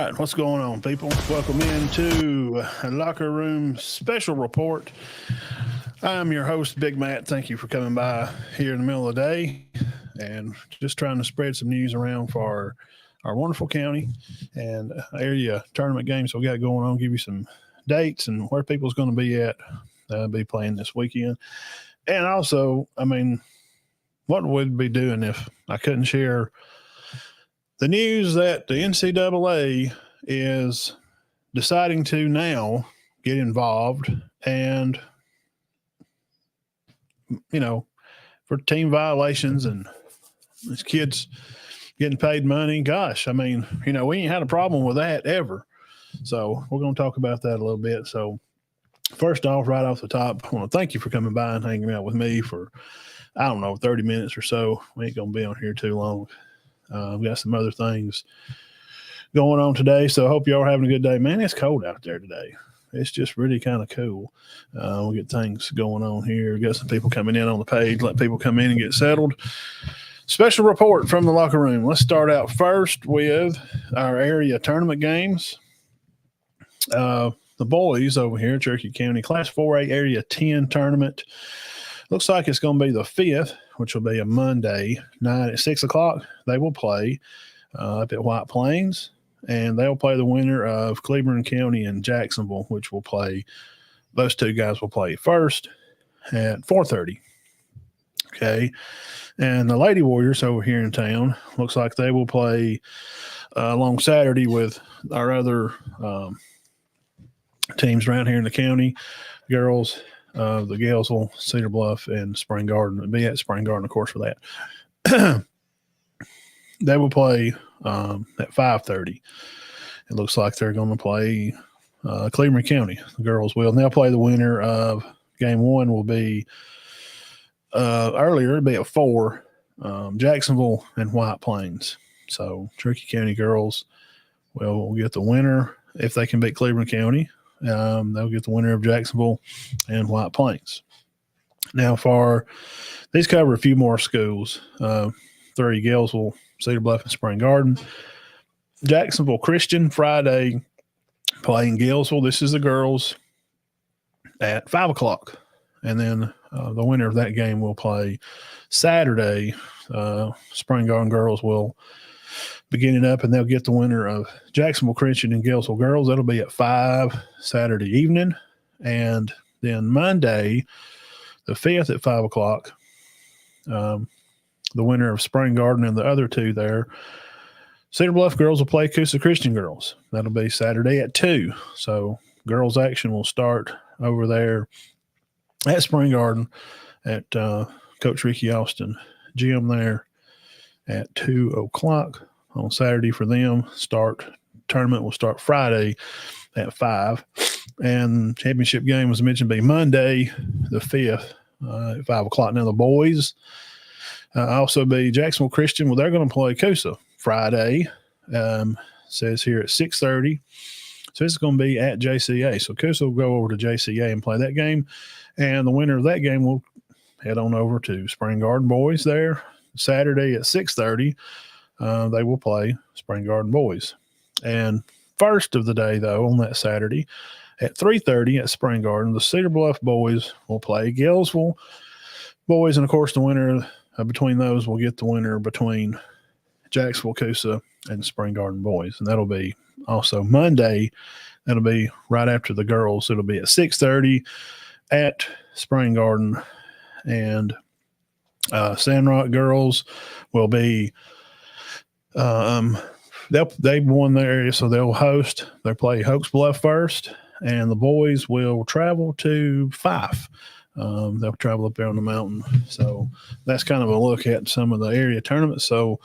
right, what's going on, people? Welcome into a locker room special report. I'm your host, Big Matt. Thank you for coming by here in the middle of the day and just trying to spread some news around for our wonderful county and area tournament games we got going on. Give you some dates and where people's going to be at. Be playing this weekend. And also, what would we be doing if I couldn't share the news that the NCAA is deciding to now get involved and, for team violations and these kids getting paid money. Gosh, we ain't had a problem with that ever. So we're going to talk about that a little bit. So first off, right off the top, I want to thank you for coming by and hanging out with me for, 30 minutes or so. We ain't going to be on here too long. We got some other things going on today, so I hope y'all are having a good day. Man, it's cold out there today. It's just really kind of cool. We get things going on here. We got some people coming in on the page. Let people come in and get settled. Special report from the locker room. Let's start out first with our area tournament games. The boys over here, Cherokee County Class 4A Area 10 tournament. Looks like it's going to be the 5th, which will be a Monday night at 6 o'clock. They will play up at White Plains, and they'll play the winner of Cleveland County and Jacksonville, which will play – those two guys will play first at 4:30. Okay. And the Lady Warriors over here in town, looks like they will play along Saturday with our other teams around here in the county, girls – the Galesville, Cedar Bluff, and Spring Garden. It'll be at Spring Garden, of course, for that. They will play at 5:30. It looks like they're going to play Cleveland County. The girls will. And they'll play the winner of game one will be earlier. It'll be at 4, Jacksonville and White Plains. So Cherokee County girls will get the winner if they can beat Cleveland County. They'll get the winner of Jacksonville and White Plains. Now, these cover a few more schools: 3 Galesville, Cedar Bluff, and Spring Garden. Jacksonville Christian Friday playing Galesville. This is the girls at 5 o'clock, and then the winner of that game will play Saturday. Spring Garden girls will begin it up, and they'll get the winner of Jacksonville Christian and Galesville girls. That'll be at 5 Saturday evening. And then Monday, the 5th at 5 o'clock, the winner of Spring Garden and the other two there, Cedar Bluff girls will play Coosa Christian girls. That'll be Saturday at 2. So girls action will start over there at Spring Garden at Coach Ricky Austin gym there at 2 o'clock. On Saturday for them. Tournament will start Friday at 5. And championship game, as I mentioned, be Monday, the 5th at 5 o'clock. Now, the boys also be Jacksonville Christian. Well, they're going to play Coosa Friday. Says here at 6:30. So it's going to be at JCA. So Coosa will go over to JCA and play that game. And the winner of that game will head on over to Spring Garden boys there Saturday at 6:30. They will play Spring Garden boys. And first of the day, though, on that Saturday at 3:30 at Spring Garden, the Cedar Bluff boys will play Galesville boys. And, of course, the winner between those will get the winner between Jacksonville, Coosa, and Spring Garden boys. And that'll be also Monday. That'll be right after the girls. It'll be at 6:30 at Spring Garden. And Sandrock girls will be they won their area, so they'll host. They'll play Hoax Bluff first, and the boys will travel to Fife. They'll travel up there on the mountain. So that's kind of a look at some of the area tournaments. So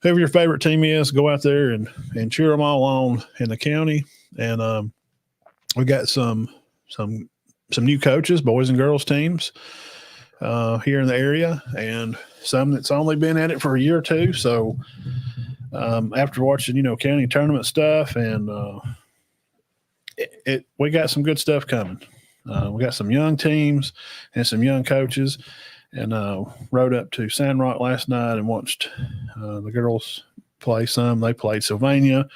whoever your favorite team is, go out there and cheer them all on in the county. And we got some new coaches, boys and girls teams here in the area, and some that's only been at it for a year or two. So after watching, county tournament stuff, and we got some good stuff coming. We got some young teams and some young coaches, and rode up to Sandrock last night and watched the girls play some. They played Sylvania,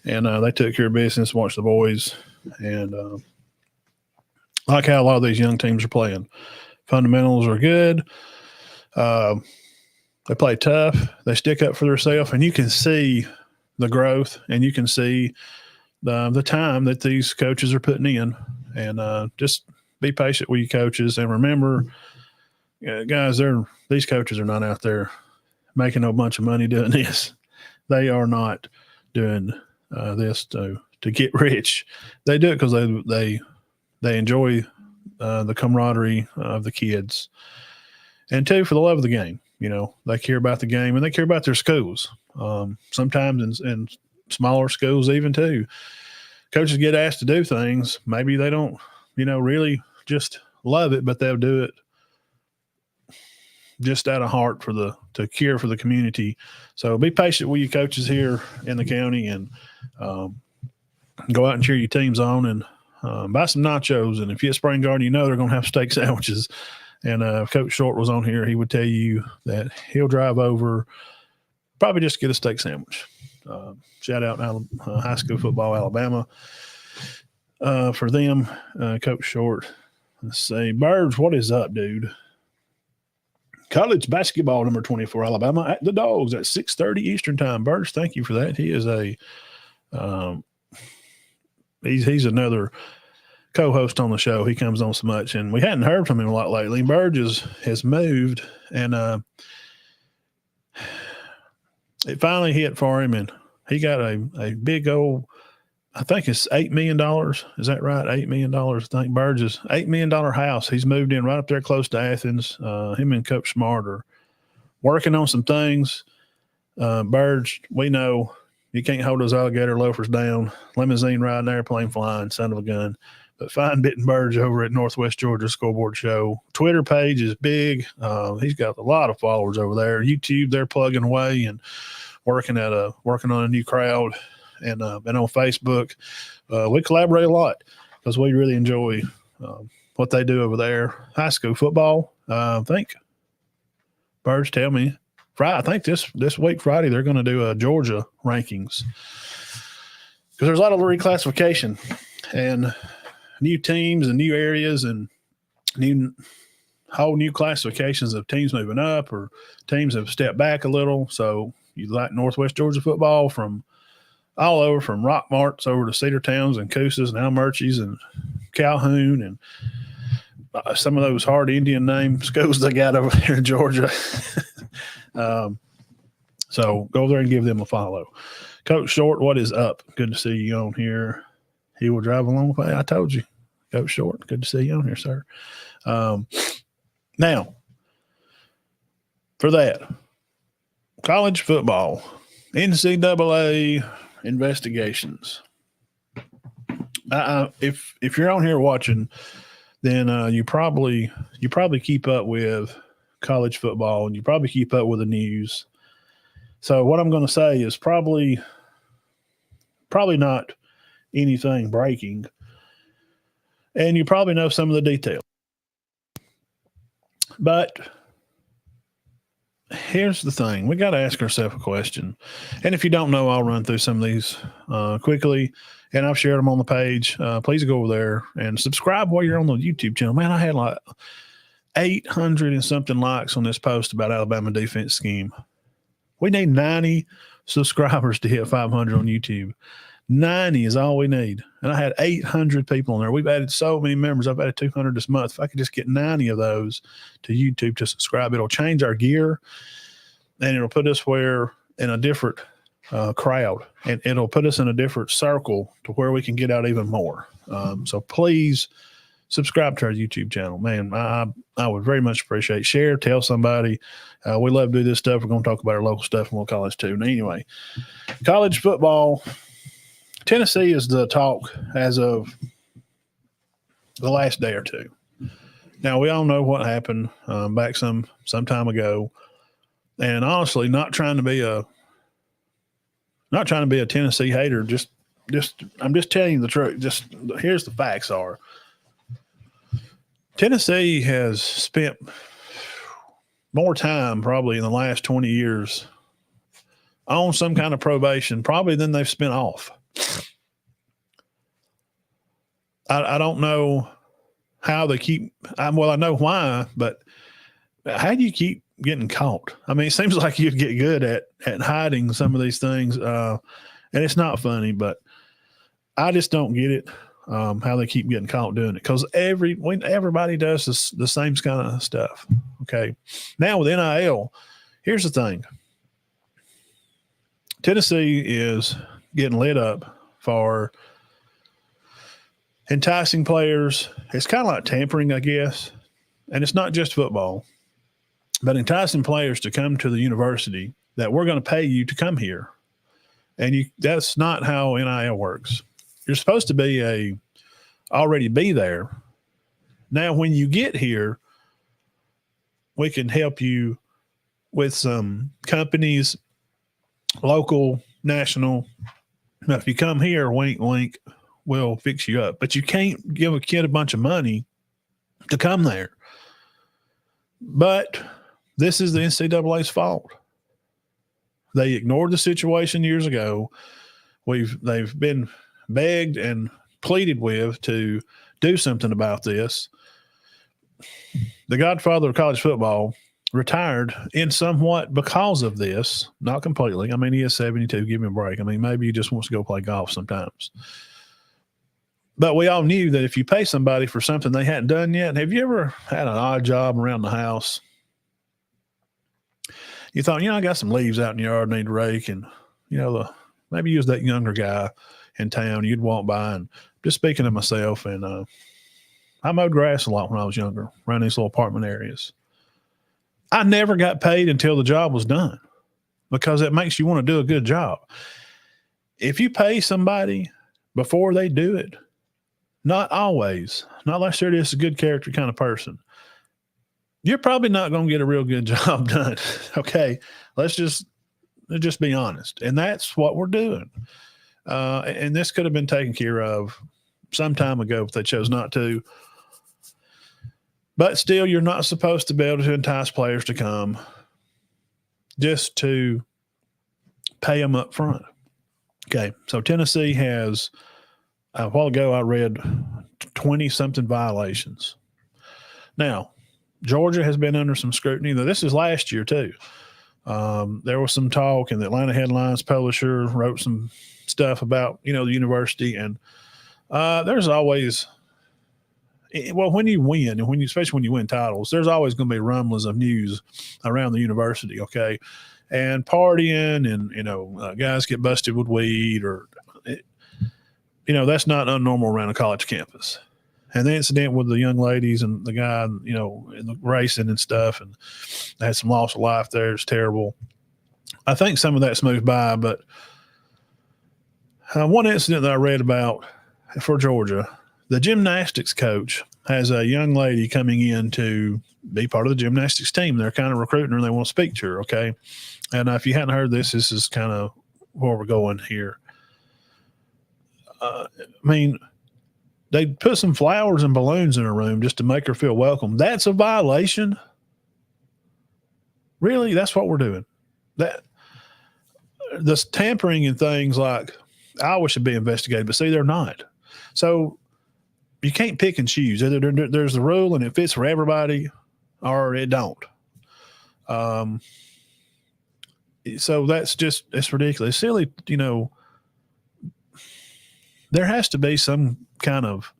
and they took care of business, watched the boys, and like how a lot of these young teams are playing. Fundamentals are good. They play tough. They stick up for themselves, and you can see the growth, and you can see the time that these coaches are putting in. And just be patient with your coaches, and remember, guys, these coaches are not out there making a bunch of money doing this. They are not doing this to get rich. They do it because they enjoy the camaraderie of the kids, and two, for the love of the game. They care about the game, and they care about their schools. Sometimes in smaller schools, even too, coaches get asked to do things. Maybe they don't, really just love it, but they'll do it just out of heart to care for the community. So be patient with your coaches here in the county, and go out and cheer your teams on, and buy some nachos. And if you're at Spring Garden, they're going to have steak sandwiches. And if Coach Short was on here, he would tell you that he'll drive over, probably just get a steak sandwich. Shout out high school football, Alabama, for them. Coach Short. Let's see. Birds, what is up, dude? College basketball, number 24, Alabama, at the Dogs at 6:30 Eastern time. Birds, thank you for that. He is he's another co-host on the show. He comes on so much, and we hadn't heard from him a lot lately. Burgess has moved, and it finally hit for him, and he got a big old, I think it's $8 million. Is that right? $8 million. I think Burgess, $8 million house. He's moved in right up there close to Athens. Him and Coach Smart are working on some things. Burge, we know you can't hold those alligator loafers down. Limousine riding, airplane flying, son of a gun. But find Bitten Burge over at Northwest Georgia Scoreboard Show. Twitter page is big. He's got a lot of followers over there. YouTube, they're plugging away and working on a new crowd. And on Facebook, we collaborate a lot because we really enjoy what they do over there. High school football, I think. Burge, tell me. Friday, I think this week, Friday, they're going to do a Georgia rankings because there's a lot of reclassification and new teams and new areas and whole new classifications of teams moving up or teams have stepped back a little. So you like Northwest Georgia football from all over, from Rock Marts over to Cedar Towns and Coosas and Almurchys and Calhoun and some of those hard Indian name schools they got over there in Georgia. So go there and give them a follow. Coach Short, what is up? Good to see you on here. He will drive along with me. I told you. Coach Short, good to see you on here, sir. Now, for that, college football, NCAA investigations. If you're on here watching, then you probably keep up with college football and you probably keep up with the news. So what I'm going to say is probably not anything breaking, and you probably know some of the details. But here's the thing. We got to ask ourselves a question. And if you don't know, I'll run through some of these quickly, and I've shared them on the page. Please go over there and subscribe while you're on the YouTube channel. Man, I had like 800 and something likes on this post about Alabama defense scheme. We need 90 subscribers to hit 500 on YouTube. 90 is all we need. And I had 800 people on there. We've added so many members. I've added 200 this month. If I could just get 90 of those to YouTube to subscribe, it'll change our gear and it'll put us in a different crowd, and it'll put us in a different circle to where we can get out even more. So please subscribe to our YouTube channel. Man, I would very much appreciate it. Share, tell somebody. We love to do this stuff. We're going to talk about our local stuff and we'll college too. And anyway, college football, Tennessee is the talk as of the last day or two. Now, we all know what happened back some time ago. And honestly, not trying to be a Tennessee hater. I'm just telling you the truth. Just here's the facts are. Tennessee has spent more time probably in the last 20 years on some kind of probation, probably than they've spent off. I don't know how they keep. Well, I know why, but how do you keep getting caught? I mean, it seems like you get good at hiding some of these things, and it's not funny, but I just don't get it. How they keep getting caught doing it, because everybody does the same kind of stuff. Okay, now with NIL, here's the thing: Tennessee is getting lit up for enticing players. It's kind of like tampering, I guess, and it's not just football, but enticing players to come to the university that we're going to pay you to come here, and that's not how NIL works. You're supposed to already be there. Now, when you get here, we can help you with some companies, local, national. Now, if you come here, wink, wink, we'll fix you up. But you can't give a kid a bunch of money to come there. But this is the NCAA's fault. They ignored the situation years ago. They've been begged and pleaded with to do something about this. The godfather of college football retired in somewhat because of this, not completely. I mean, he is 72. Give him a break. I mean, maybe he just wants to go play golf sometimes. But we all knew that if you pay somebody for something they hadn't done yet, have you ever had an odd job around the house? You thought, I got some leaves out in the yard I need to rake, and, maybe you was that younger guy in town. You'd walk by, and just speaking of myself, and I mowed grass a lot when I was younger around these little apartment areas. I never got paid until the job was done, because it makes you want to do a good job. If you pay somebody before they do it, not always, not unless they're just a good character kind of person, you're probably not going to get a real good job done. Okay, let's just be honest. And that's what we're doing. And this could have been taken care of some time ago, but they chose not to. But still, you're not supposed to be able to entice players to come just to pay them up front. Okay, so Tennessee has, a while ago I read 20-something violations. Now, Georgia has been under some scrutiny. Now, this is last year too. There was some talk, and the Atlanta Headlines publisher wrote some stuff about, the university. And there's always, when you win, and especially when you win titles, there's always going to be rumblings of news around the university, okay? And partying, and, guys get busted with weed, or, that's not unnormal around a college campus. And the incident with the young ladies and the guy, in the racing and stuff, and they had some loss of life there. It's terrible. I think some of that's moved by, but one incident that I read about for Georgia, the gymnastics coach has a young lady coming in to be part of the gymnastics team. They're kind of recruiting her, and they want to speak to her, okay? And if you hadn't heard this is kind of where we're going here. They put some flowers and balloons in her room just to make her feel welcome. That's a violation? Really? That's what we're doing? This tampering and things like Iowa should be investigated, but see, they're not. So you can't pick and choose. Either there's the rule and it fits for everybody, or it don't. So it's ridiculous. It's silly, there has to be some kind of,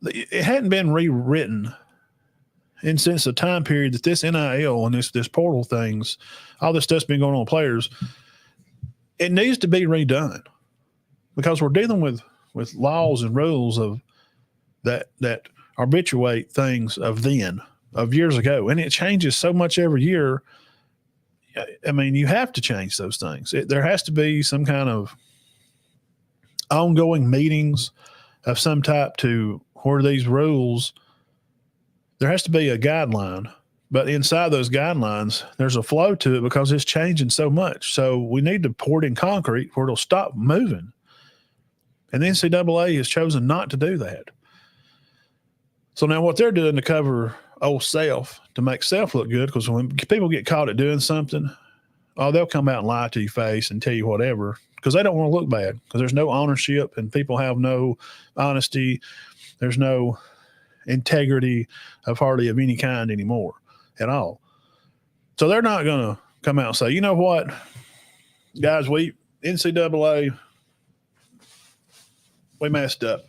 it hadn't been rewritten and since the time period that this NIL and this portal things, all this stuff's been going on with players, it needs to be redone, because we're dealing with laws and rules of that arbitrate things of years ago. And it changes so much every year. I mean, you have to change those things. There has to be some kind of ongoing meetings of some type to where these rules, there has to be a guideline, but inside those guidelines, there's a flow to it because it's changing so much. So we need to pour it in concrete where it'll stop moving. And the NCAA has chosen not to do that. So now what they're doing to cover old self, to make self look good, because when people get caught at doing something, Oh, they'll come out and lie to your face and tell you whatever because they don't want to look bad because there's no ownership and people have no honesty. There's no integrity of hardly of any kind anymore at all. So they're not going to come out and say, you know what, guys, NCAA, we messed up.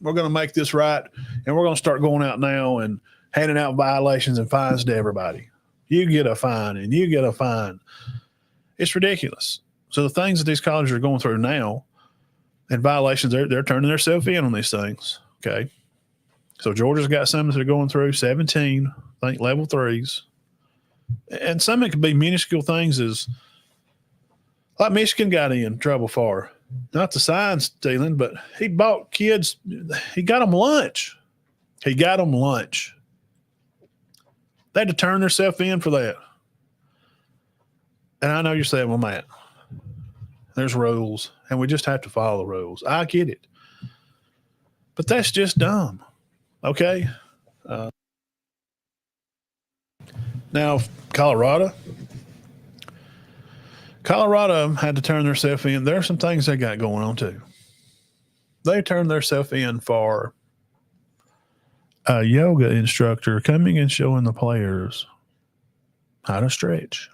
We're going to make this right, and we're going to start going out now and handing out violations and fines to everybody. You get a fine, and you get a fine. It's ridiculous. So the things that these colleges are going through now and violations, they're turning themselves in on these things, okay? So Georgia's got some that are going through 17, I think, level 3s. And some it could be minuscule things as like Michigan got in trouble for. Not the sign stealing, but he bought kids. He got them lunch. He got them lunch. They had to turn themselves in for that. And I know you're saying, well, Matt, there's rules, and we just have to follow the rules. I get it. But that's just dumb. Okay? Now, Colorado had to turn themselves in. There are some things they got going on too. They turned themselves in for a yoga instructor coming and showing the players how to stretch,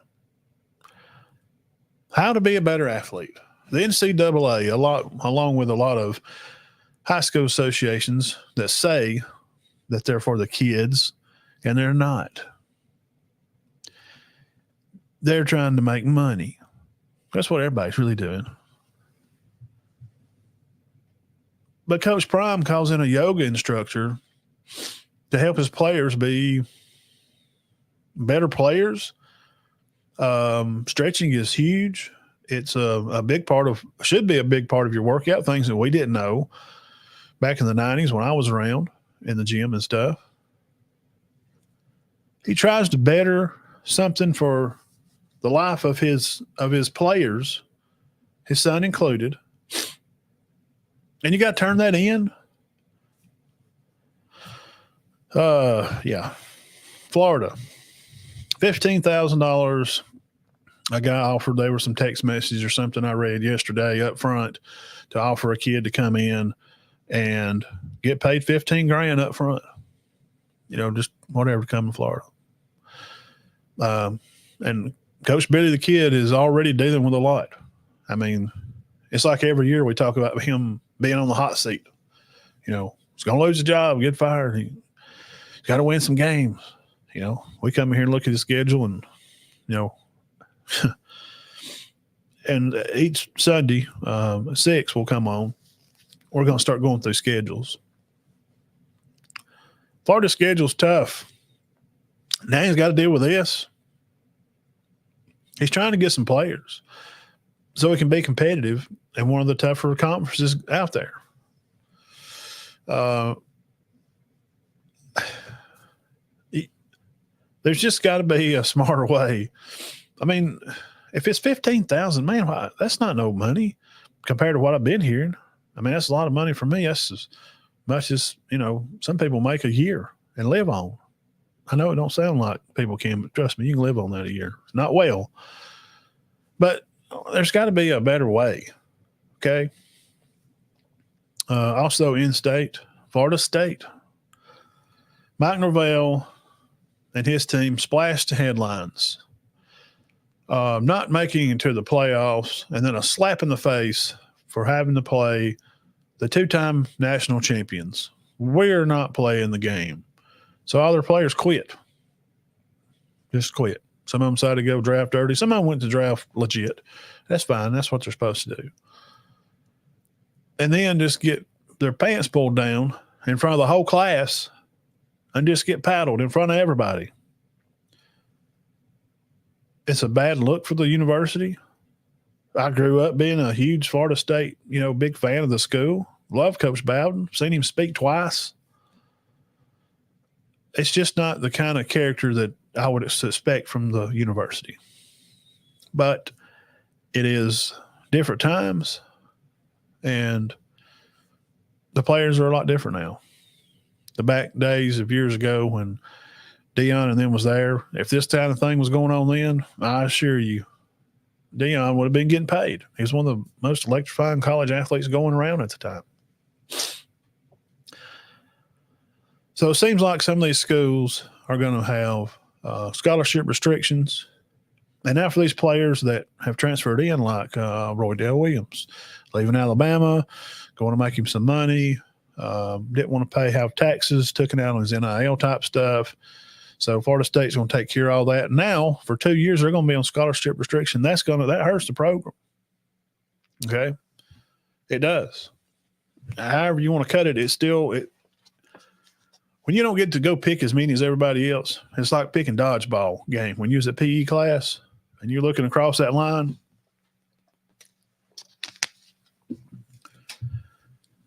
how to be a better athlete. The NCAA, along with a lot of high school associations that say that they're for the kids, and they're not. They're trying to make money. That's what everybody's really doing. But Coach Prime calls in a yoga instructor to help his players be better players. Stretching is huge. It's should be a big part of your workout, things that we didn't know back in the 90s when I was around in the gym and stuff. He tries to better something for the life of his players, his son included, and you got to turn that in. Yeah, Florida, $15,000. A guy offered. There were some text messages or something I read yesterday up front to offer a kid to come in and get paid $15,000 up front. Just whatever to come to Florida. And Coach Billy the Kid is already dealing with a lot. I mean, it's like every year we talk about him being on the hot seat. He's going to lose his job, get fired. He's got to win some games. We come in here and look at his schedule and, and each Sunday, 6 will come on. We're going to start going through schedules. Florida's schedule's tough. Now he's got to deal with this. He's trying to get some players so he can be competitive in one of the tougher conferences out there. There's just got to be a smarter way. I mean, if it's $15,000, man, that's not no money compared to what I've been hearing. I mean, that's a lot of money for me. That's as much as, some people make a year and live on. I know it don't sound like people can, but trust me, you can live on that a year. Not well, but there's got to be a better way. Okay. Also in-state, Florida State, Mike Norvell and his team splashed the headlines, not making it into the playoffs, and then a slap in the face for having to play the 2-time national champions. We're not playing the game. So all their players quit. Just quit. Some of them decided to go draft dirty. Some of them went to draft legit. That's fine. That's what they're supposed to do. And then just get their pants pulled down in front of the whole class and just get paddled in front of everybody. It's a bad look for the university. I grew up being a huge Florida State, big fan of the school. Love Coach Bowden. Seen him speak twice. It's just not the kind of character that I would expect from the university. But it is different times, and the players are a lot different now. The back days of years ago when Dion and them was there, if this kind of thing was going on then, I assure you, Deion would have been getting paid. He was one of the most electrifying college athletes going around at the time. So it seems like some of these schools are going to have scholarship restrictions. And now for these players that have transferred in, like Roy Dale Williams, leaving Alabama, going to make him some money, didn't want to have taxes taken out on his NIL type stuff. So Florida State's going to take care of all that. Now, for 2 years, they're going to be on scholarship restriction. That hurts the program. Okay? It does. However you want to cut it, when you don't get to go pick as many as everybody else, it's like picking dodgeball game. When you was at PE class and you're looking across that line,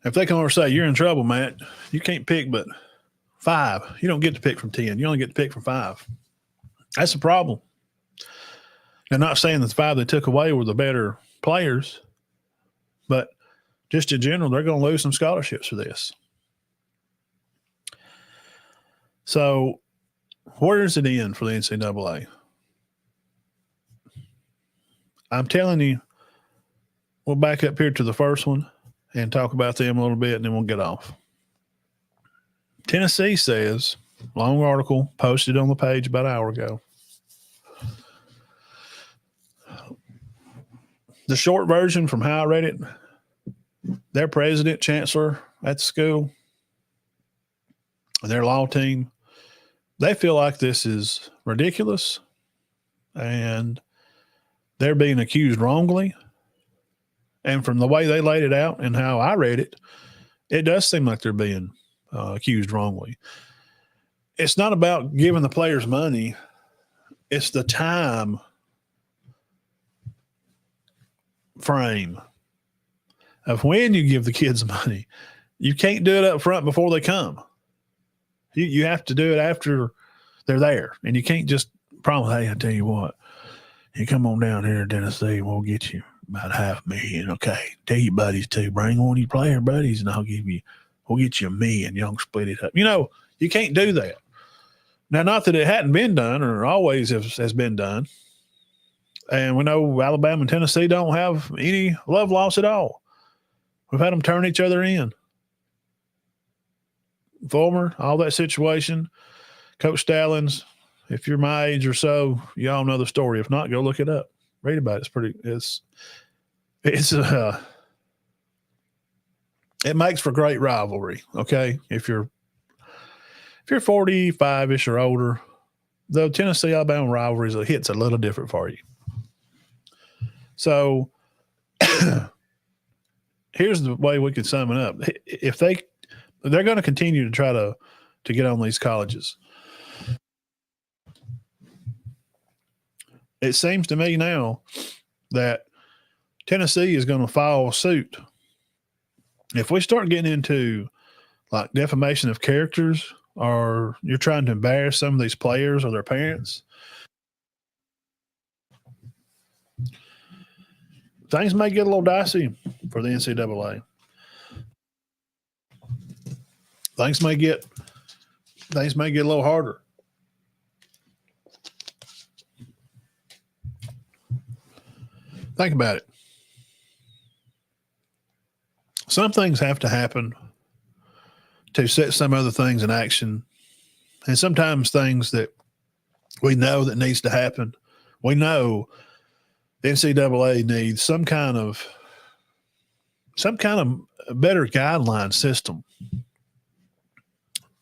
if they come over and say, you're in trouble, Matt, you can't pick but 5. You don't get to pick from 10. You only get to pick from 5. That's a problem. I'm not saying that the 5 they took away were the better players, but just in general, they're going to lose some scholarships for this. So where does it end for the NCAA? I'm telling you, we'll back up here to the first one and talk about them a little bit, and then we'll get off. Tennessee says, long article posted on the page about an hour ago. The short version from how I read it, their president, chancellor at the school, their law team, they feel like this is ridiculous and they're being accused wrongly. And from the way they laid it out and how I read it, it does seem like they're being accused wrongly. It's not about giving the players money. It's the time frame of when you give the kids money. You can't do it up front before they come. You have to do it after they're there. And you can't just promise, hey, I tell you what, you come on down here to Tennessee, we'll get you about $500,000. Okay. Tell your buddies too. Bring one of your player buddies and we'll get you $1 million. Y'all can split it up. You can't do that. Now, not that it hadn't been done or always has been done. And we know Alabama and Tennessee don't have any love loss at all. We've had them turn each other in. Fulmer, all that situation. Coach Stallings, if you're my age or so, y'all know the story. If not, go look it up. Read about it. It makes for great rivalry, okay? If you're 45-ish or older, the Tennessee-Alabama rivalry hits a little different for you. So here's the way we can sum it up. If they're going to continue to try to get on these colleges. It seems to me now that Tennessee is going to follow suit. If we start getting into like defamation of characters, or you're trying to embarrass some of these players or their parents, things may get a little dicey for the NCAA. Things may get a little harder. Think about it. Some things have to happen to set some other things in action. And sometimes things that we know that needs to happen. We know the NCAA needs some kind of better guideline system.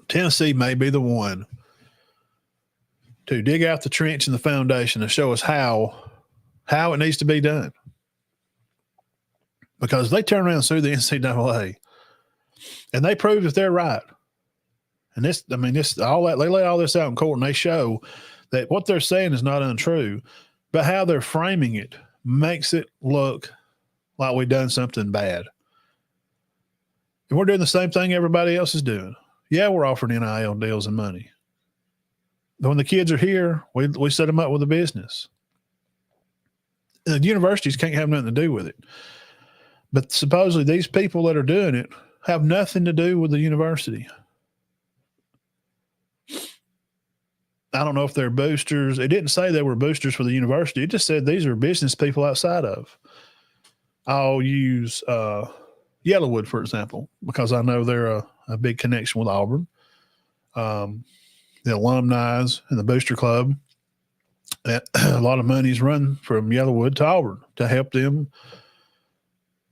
Tennessee may be the one to dig out the trench and the foundation and show us how it needs to be done. Because they turn around and sue the NCAA and they prove that they're right. And all that, they lay all this out in court and they show that what they're saying is not untrue, but how they're framing it makes it look like we've done something bad. And we're doing the same thing everybody else is doing. Yeah, we're offering NIL deals and money. But when the kids are here, we set them up with a business. The universities can't have nothing to do with it. But supposedly these people that are doing it have nothing to do with the university. I don't know if they're boosters. It didn't say they were boosters for the university. It just said these are business people outside of. I'll use Yellowwood, for example, because I know they're a big connection with Auburn. The alumni and the booster club, a lot of money is run from Yellowwood to Auburn to help them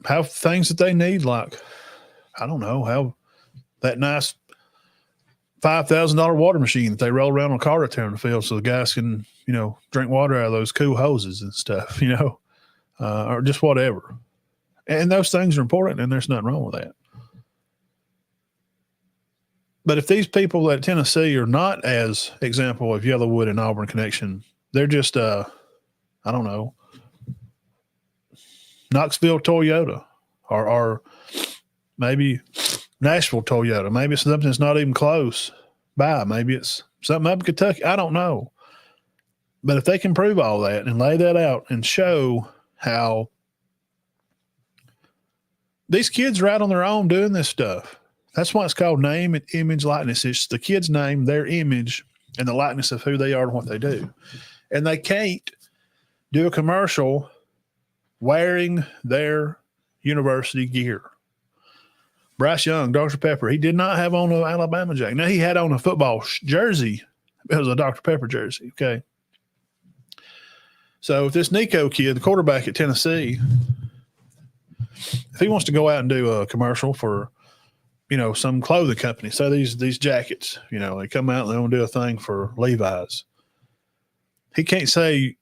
have things that they need, like, I don't know, have that nice $5,000 water machine that they roll around on a cart out there in the field so the guys can, drink water out of those cool hoses and stuff, or just whatever. And those things are important, and there's nothing wrong with that. But if these people at Tennessee are not as example of Yellowwood and Auburn connection, they're just, I don't know, Knoxville Toyota or maybe Nashville Toyota. Maybe it's something that's not even close by. Maybe it's something up in Kentucky. I don't know. But if they can prove all that and lay that out and show how these kids are out on their own doing this stuff. That's why it's called name and image likeness. It's the kid's name, their image, and the likeness of who they are and what they do. And they can't do a commercial wearing their university gear. Bryce Young, Dr. Pepper, he did not have on an Alabama jacket. Now, he had on a football jersey. It was a Dr. Pepper jersey, okay? So if this Nico kid, the quarterback at Tennessee, if he wants to go out and do a commercial for, some clothing company, so these jackets, they come out and they want to do a thing for Levi's. He can't say,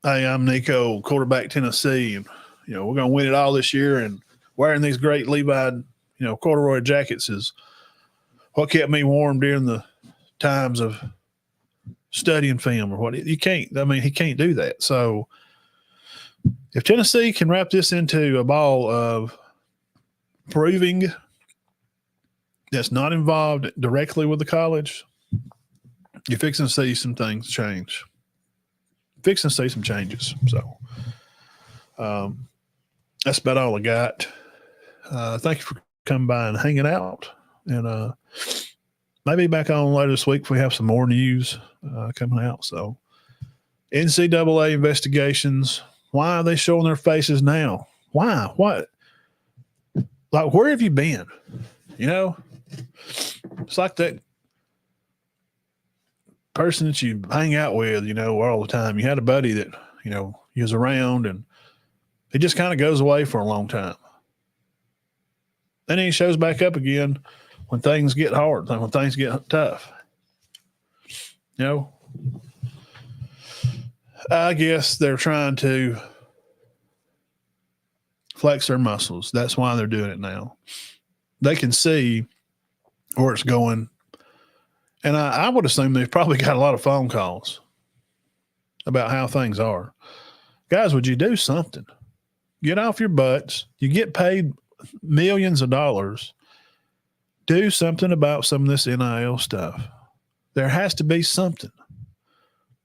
hey, I'm Nico, quarterback Tennessee, and, we're going to win it all this year, and wearing these great Levi, corduroy jackets is what kept me warm during the times of studying film or what. You can't, he can't do that. So if Tennessee can wrap this into a ball of proving that's not involved directly with the college, you're fixing to see some things change. Fixing to see some changes. So that's about all I got. Thank you for coming by and hanging out. And maybe back on later this week if we have some more news coming out. So NCAA investigations. Why are they showing their faces now? Why? What? Like, where have you been? It's like that person that you hang out with, all the time. You had a buddy that, he was around and he just kind of goes away for a long time. Then he shows back up again when things get hard, when things get tough. I guess they're trying to flex their muscles. That's why they're doing it now. They can see where it's going. And I would assume they've probably got a lot of phone calls about how things are. Guys, would you do something? Get off your butts. You get paid millions of dollars. Do something about some of this NIL stuff. There has to be something.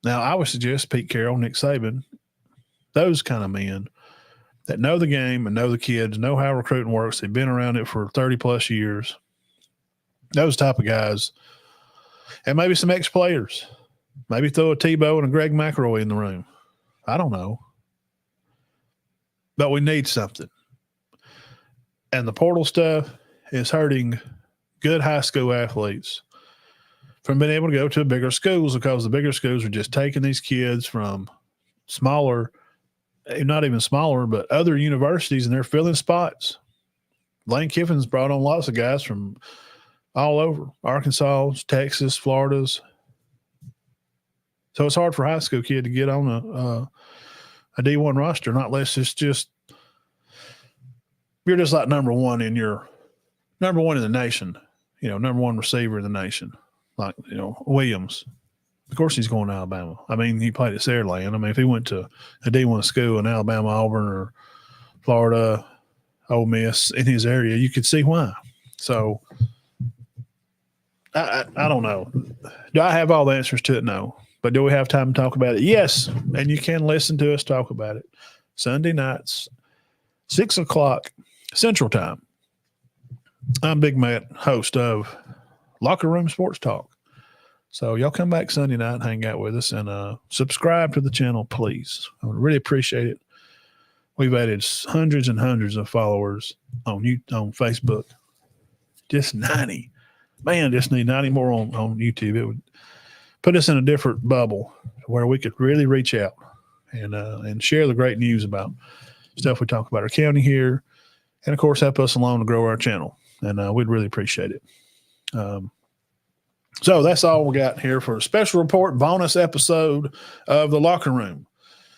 Now, I would suggest Pete Carroll, Nick Saban, those kind of men that know the game and know the kids, know how recruiting works. They've been around it for 30-plus years. Those type of guys. And maybe some ex-players. Maybe throw a Tebow and a Greg McElroy in the room. I don't know. But we need something. And the portal stuff is hurting good high school athletes from being able to go to bigger schools because the bigger schools are just taking these kids from smaller, not even smaller, but other universities, and they're filling spots. Lane Kiffin's brought on lots of guys from all over, Arkansas, Texas, Florida's. So it's hard for a high school kid to get on a D1 roster, not unless it's just you're just like number one in the nation, number one receiver in the nation, like, Williams. Of course he's going to Alabama. He played at Saraland. If he went to a D1 school in Alabama, Auburn, or Florida, Ole Miss in his area, you could see why. So I don't know. Do I have all the answers to it? No. But do we have time to talk about it? Yes. And you can listen to us talk about it Sunday nights, 6 o'clock Central Time. I'm Big Matt, host of Locker Room Sports Talk. So y'all come back Sunday night and hang out with us, and subscribe to the channel, please. I would really appreciate it. We've added hundreds and hundreds of followers on Facebook. Just 90. Man, just need 90 more on YouTube. It would put us in a different bubble where we could really reach out and share the great news about stuff we talk about our county here, and of course help us along to grow our channel. And we'd really appreciate it. So that's all we got here for a special report bonus episode of The Locker Room.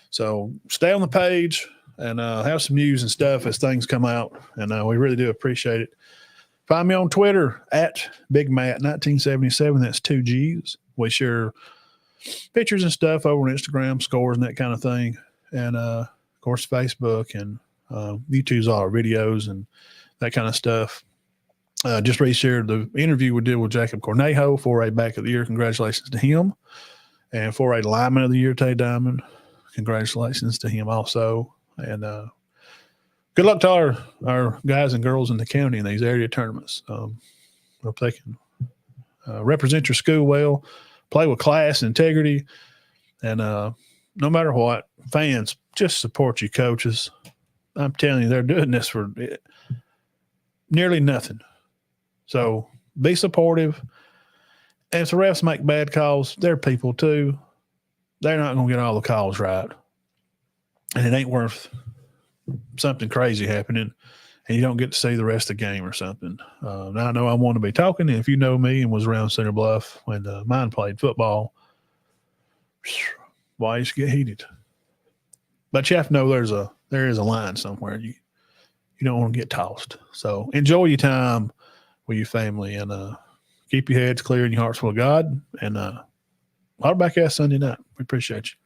So stay on the page and have some news and stuff as things come out. And we really do appreciate it. Find me on Twitter at BigMatt1977. That's 2 G's. We share pictures and stuff over on Instagram, scores and that kind of thing. And, of course, Facebook and YouTube's all our videos and that kind of stuff. Just reshared the interview we did with Jacob Cornejo, 4A Back of the Year. Congratulations to him. And 4A Lineman of the Year, Tay Diamond. Congratulations to him also. And good luck to our guys and girls in the county in these area tournaments. Hope they can represent your school well, play with class and integrity. And no matter what, fans, just support your coaches. I'm telling you, they're doing this for nearly nothing. So be supportive. And if the refs make bad calls, they're people too. They're not going to get all the calls right. And it ain't worth something crazy happening and you don't get to see the rest of the game or something. Now I know I want to be talking. And if you know me and was around Center Bluff when mine played football, why you get heated. But you have to know there is a line somewhere. You don't want to get tossed. So enjoy your time with your family and keep your heads clear and your hearts full of God. And I'll be back at Sunday night. We appreciate you.